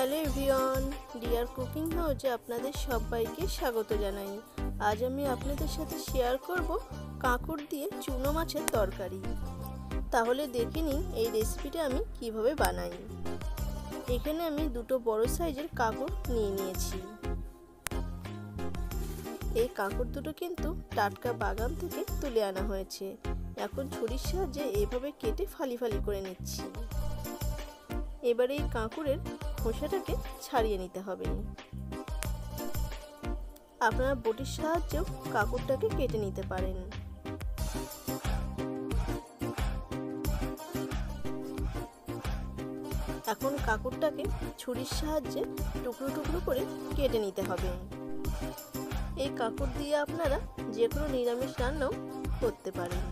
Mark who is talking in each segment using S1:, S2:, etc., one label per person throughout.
S1: Hello everyone, deer cooking হাউজে আপনাদের সবাইকে স্বাগত জানাই। আজ আমি আপনাদের সাথে শেয়ার করব কাঁকড় দিয়ে চুনো মাছের তরকারি। তাহলে দেখে নিন এই রেসিপিটা আমি কিভাবে বানাই। এখানে আমি দুটো বড় সাইজের কাঁকড় নিয়ে নিয়েছি। এই কাঁকড় দুটো কিন্তু টাটকা বাগান থেকে তুলে আনা হয়েছে। এখন ছুরির সাহায্যে এভাবে কেটে ফালি ফালি করে নিচ্ছি। এবারে এই কাঁকড়ের খোসাটাকে ছাড়িয়ে নিতে হবে। আপনারা বটির সাহায্যেও কাঁকড়টাকে কেটে নিতে পারেন। এখন কাঁকড়টাকে ছুরির সাহায্যে টুকরো টুকরো করে কেটে নিতে হবে। এই কাঁকড় দিয়ে আপনারা যে কোনো নিরামিষ রান্নাও করতে পারেন।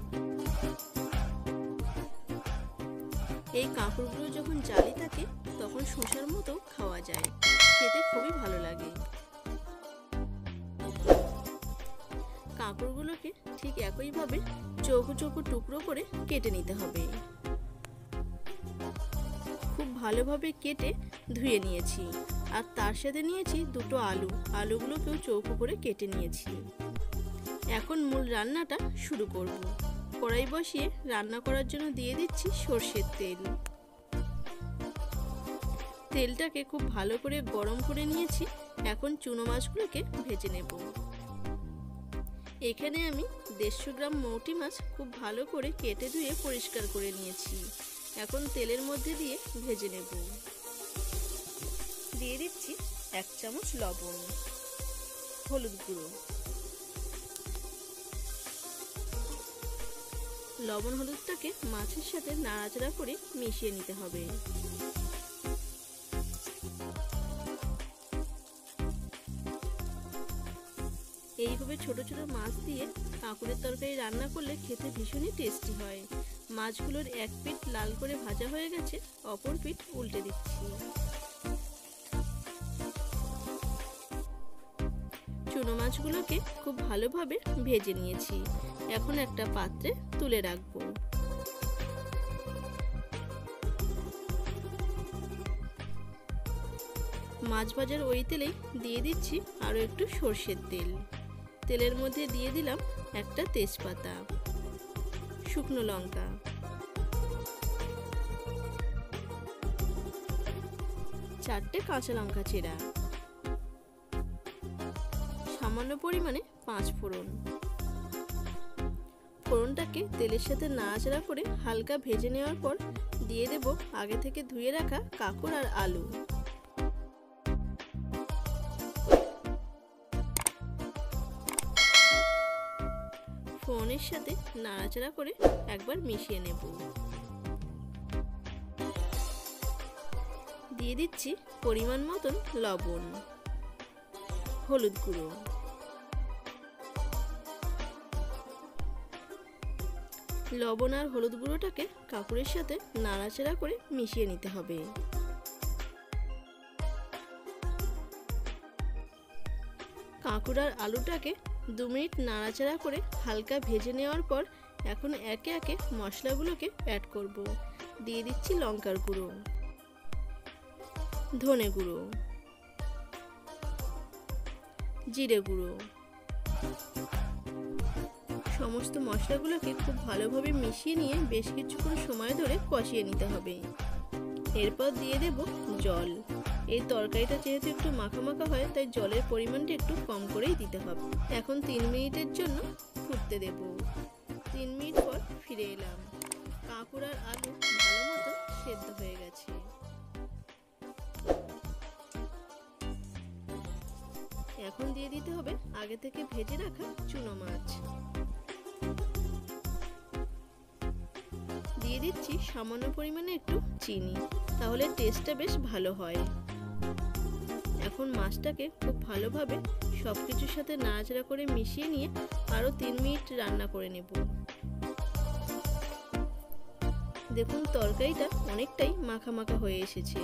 S1: এই কাঁকড়গুলো যখন জালি থাকে তখন শসার মতো খাওয়া যায়, খেতে খুবই ভালো লাগে। কাঁকড়গুলোকে ঠিক একইভাবে চৌকো চৌকো টুকরো করে কেটে নিতে হবে। খুব ভালোভাবে কেটে ধুয়ে নিয়েছি, আর তার সাথে নিয়েছি দুটো আলুগুলোকেও চৌকো করে কেটে নিয়েছি। এখন মূল রান্নাটা শুরু করব। কড়াই বসিয়ে রান্না করার জন্য দিয়ে দিচ্ছি সরষের তেল। তেলটাকে খুব ভালো করে গরম করে নিয়েছি। এখন চুনো মাছগুলোকে ভেজে নেব। এখানে আমি 150 গ্রাম মৌটি মাছ খুব ভালো করে কেটে ধুয়ে পরিষ্কার করে নিয়েছি। এখন তেলের মধ্যে দিয়ে ভেজে নেব। দিয়ে দিচ্ছি 1 চামচ লবণ, হলুদ গুঁড়ো। লবণ হলুদটাকে মাছের সাথে নাড়াচাড়া করে মিশিয়ে নিতে হবে। এইভাবে ছোট ছোট মাছ দিয়ে কাঁকড়ের তরকারি রান্না করলে খেতে ভীষণই টেস্টি হয়। মাছগুলোর এক পিঠ লাল করে ভাজা হয়ে গেছে, অপর পিঠ উল্টে দিচ্ছি। চুনো মাছগুলোকে খুব ভালোভাবে ভেজে নিয়েছি। এখন একটা পাত্রে তুলে রাখবো। মাছ ভাজার ওই তেলেই দিয়ে দিচ্ছি আরো একটু সরষের তেল। তেলের মধ্যে দিয়ে দিলাম একটা তেজপাতা, শুকনো লঙ্কা, চারটে কাঁচা লঙ্কা চেরা, সামান্য পরিমাণে 5 ফোড়ন। ফোড়নটাকে তেলের সাথে নাড়াচাড়া করে হালকা ভেজে নেওয়ার পর দিয়ে দেব আগে থেকে ধুয়ে রাখা কাঁকড় আর আলু। ফোড়নের সাথে নাড়াচাড়া করে একবার মিশিয়ে নেব। দিয়ে দিচ্ছি পরিমাণ মতন লবণ, হলুদ গুঁড়ো, লবণ আর হলুদ গুঁড়োটাকে কাঁকড়ের সাথে নাড়াচাড়া করে মিশিয়ে নিতে হবে। কাঁকড় আর আলুটাকে 2 মিনিট নাড়াচাড়া করে হালকা ভেজে নেওয়ার পর এখন একে একে মশলাগুলোকে অ্যাড করব। দিয়ে দিচ্ছি লঙ্কার গুঁড়ো, ধনে গুঁড়ো, জিরে গুঁড়ো। সমস্ত মশলাগুলোকে খুব ভালোভাবে মিশিয়ে নিয়ে বেশ কিছুক্ষণ সময় ধরে কষিয়ে নিতে হবে। এরপর দিয়ে দেব জল। এই তরকারিটা যেহেতু একটু মাখা মাখা হয়, তাই জলের পরিমাণটা একটু কম করেই দিতে হবে। এখন 3 মিনিটের জন্য ফুটতে দেব। 3 মিনিট পর ফিরে এলাম। কাঁকড় আর আলু ভালো মতো সেদ্ধ হয়ে গেছে। এখন দিয়ে দিতে হবে আগে থেকে ভেজে রাখা চুনো মাছ। দিয়ে দিচ্ছি সামান্য পরিমাণে একটু চিনি, তাহলে টেস্টটা বেশ ভালো হয়। এখন মাছটাকে খুব ভালোভাবে সবকিছুর সাথে নাড়াচাড়া করে মিশিয়ে নিয়ে আরো 3 মিনিট রান্না করে নেব। দেখুন তরকারিটা অনেকটাই মাখা মাখা হয়ে এসেছে।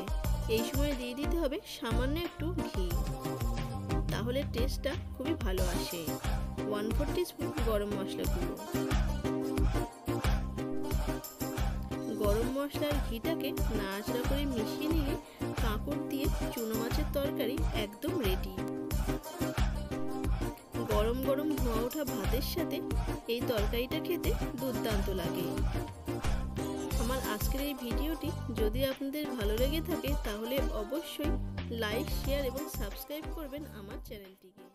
S1: এই সময় দিয়ে দিতে হবে সামান্য একটু ঘি, তাহলে টেস্টটা খুবই ভালো আসে। 1/4 টিস্পুন গরম মশলা গুঁড়ো। গরম মশলার ঘিটাকে নাড়াচাড়া করে মিশিয়ে নিলে কাঁকড় দিয়ে চুনো মাছের তরকারি একদম রেডি। গরম গরম ধোঁয়া ওঠা ভাতের সাথে এই তরকারিটা খেতে দুর্দান্ত লাগে। আমার আজকের এই ভিডিওটি যদি আপনাদের ভালো লেগে থাকে তাহলে অবশ্যই লাইক, শেয়ার এবং সাবস্ক্রাইব করবেন আমার চ্যানেলটিকে।